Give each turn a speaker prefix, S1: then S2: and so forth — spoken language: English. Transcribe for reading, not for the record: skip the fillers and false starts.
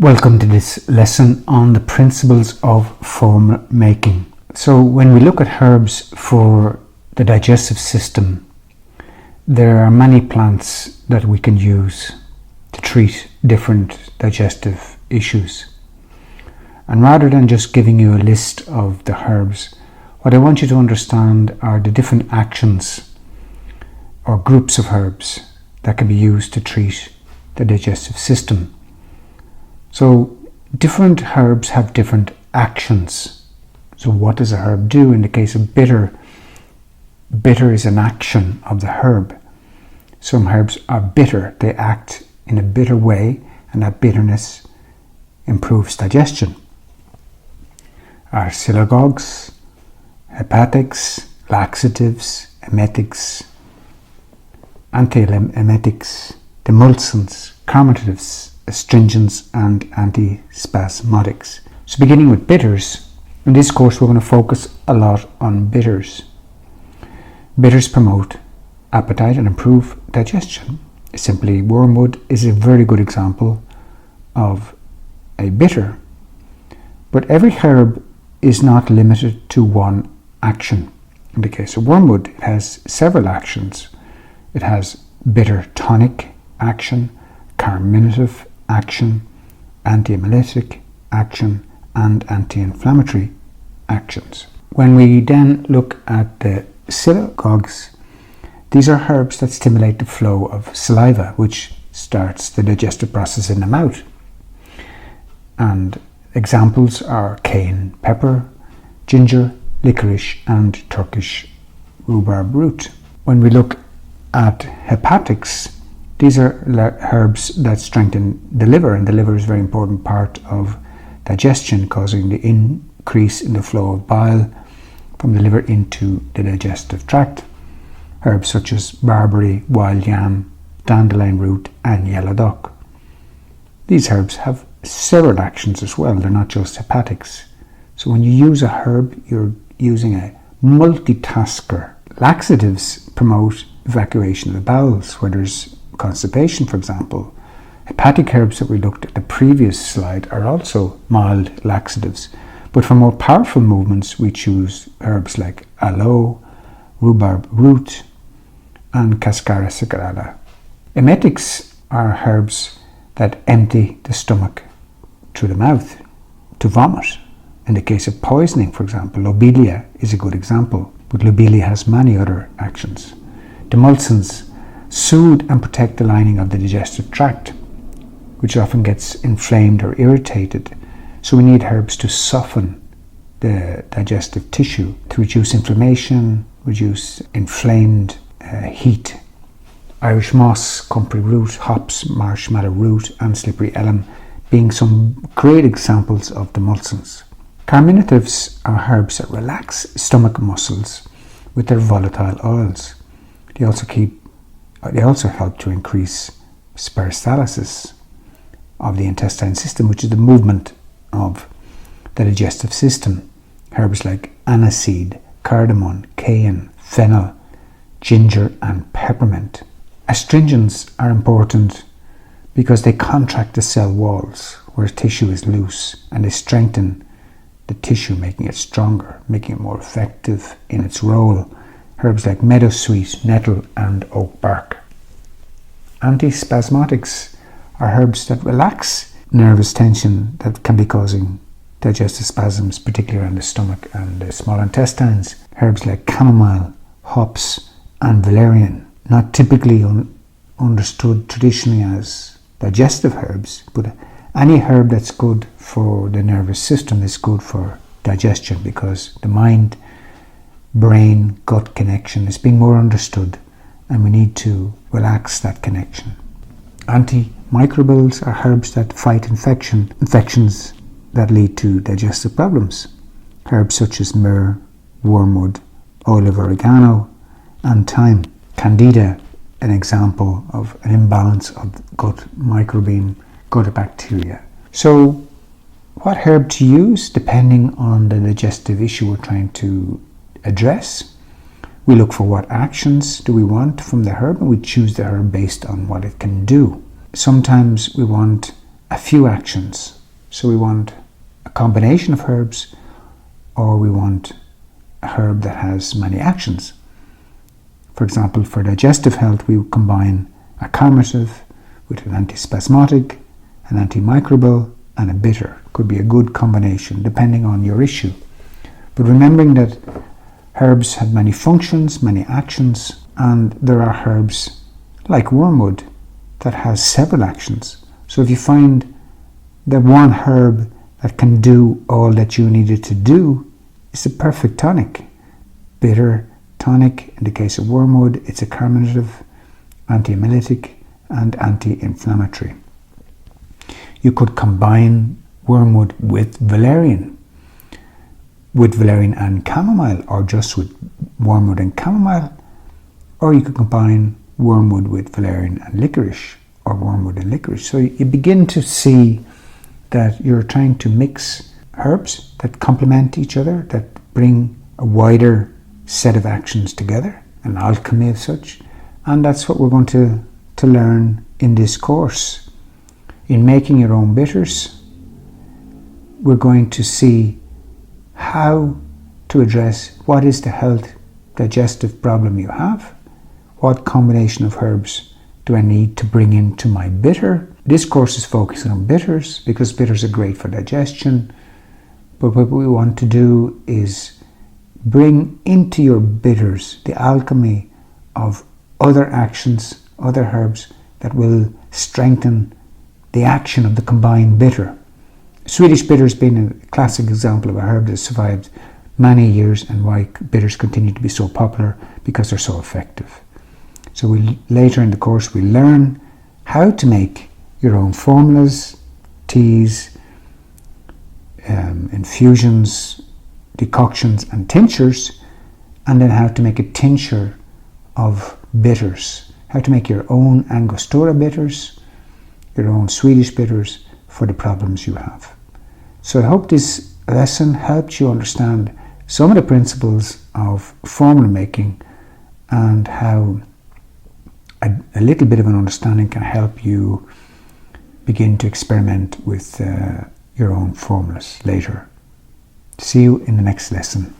S1: Welcome to this lesson on the principles of formula making. So when we look at herbs for the digestive system, there are many plants that we can use to treat different digestive issues. And rather than just giving you a list of the herbs, what I want you to understand are the different actions or groups of herbs that can be used to treat the digestive system. So different herbs have different actions. So what does a herb do? In the case of bitter, bitter is an action of the herb. Some herbs are bitter. They act in a bitter way, and that bitterness improves digestion. Arsilagogues, hepatics, laxatives, emetics, antiemetics, demulcents, carminatives, astringents and antispasmodics. So beginning with bitters, in this course we're going to focus a lot on bitters. Bitters promote appetite and improve digestion. Simply, wormwood is a very good example of a bitter. But every herb is not limited to one action. In the case of wormwood, it has several actions. It has bitter tonic action, carminative action, antiemetic action, and anti-inflammatory actions. When we then look at the silagogues, these are herbs that stimulate the flow of saliva, which starts the digestive process in the mouth. And examples are cayenne pepper, ginger, licorice, and Turkish rhubarb root. When we look at hepatics, these are herbs that strengthen the liver, and the liver is a very important part of digestion, causing the increase in the flow of bile from the liver into the digestive tract. Herbs such as barberry, wild yam, dandelion root, and yellow dock. These herbs have several actions as well. They're not just hepatics. So when you use a herb, you're using a multitasker. Laxatives promote evacuation of the bowels, where there's constipation, for example. Hepatic herbs that we looked at the previous slide are also mild laxatives, but for more powerful movements we choose herbs like aloe, rhubarb root, and cascara sagrada. Emetics are herbs that empty the stomach through the mouth to vomit. In the case of poisoning, for example, lobelia is a good example, but lobelia has many other actions. Demulcents soothe and protect the lining of the digestive tract, which often gets inflamed or irritated. So we need herbs to soften the digestive tissue, to reduce inflammation, reduce inflamed heat. Irish moss, comfrey root, hops, marshmallow root, and slippery elm being some great examples of demulcents. Carminatives are herbs that relax stomach muscles with their volatile oils. They also help to increase peristalsis of the intestine system, which is the movement of the digestive system. Herbs like aniseed, cardamom, cayenne, fennel, ginger, and peppermint. Astringents are important because they contract the cell walls where tissue is loose, and they strengthen the tissue, making it stronger, making it more effective in its role. Herbs like meadowsweet, nettle, and oak bark. Antispasmodics are herbs that relax nervous tension that can be causing digestive spasms, particularly around the stomach and the small intestines. Herbs like chamomile, hops, and valerian, not typically understood traditionally as digestive herbs, but any herb that's good for the nervous system is good for digestion, because the mind brain gut connection is being more understood, and we need to relax that connection. Antimicrobials are herbs that fight infections that lead to digestive problems. Herbs such as myrrh, wormwood, oil of oregano, and thyme. Candida, an example of an imbalance of gut microbiome, gut bacteria. So what herb to use depending on the digestive issue we're trying to address. We look for what actions do we want from the herb, and we choose the herb based on what it can do. Sometimes we want a few actions. So we want a combination of herbs, or we want a herb that has many actions. For example, for digestive health, we combine a carminative with an antispasmodic, an antimicrobial, and a bitter. Could be a good combination depending on your issue. But remembering that herbs have many functions, many actions, and there are herbs like wormwood that has several actions. So if you find that one herb that can do all that you need it to do, it's a perfect tonic. Bitter tonic, in the case of wormwood, it's a carminative, anti-emetic, and anti-inflammatory. You could combine wormwood with valerian and chamomile, or just with wormwood and chamomile, or you could combine wormwood with valerian and licorice, or wormwood and licorice. So you begin to see that you're trying to mix herbs that complement each other, that bring a wider set of actions together, an alchemy of such, and that's what we're going to learn in this course. In making your own bitters, we're going to see how to address what is the health digestive problem you have, what combination of herbs do I need to bring into my bitter. This course is focusing on bitters because bitters are great for digestion, but what we want to do is bring into your bitters the alchemy of other actions, other herbs that will strengthen the action of the combined bitter. Swedish bitter has been a classic example of a herb that survived many years and why bitters continue to be so popular, because they're so effective. So later in the course we learn how to make your own formulas, teas, infusions, decoctions and tinctures, and then how to make a tincture of bitters, how to make your own Angostura bitters, your own Swedish bitters for the problems you have. So I hope this lesson helped you understand some of the principles of formula making and how a little bit of an understanding can help you begin to experiment with your own formulas later. See you in the next lesson.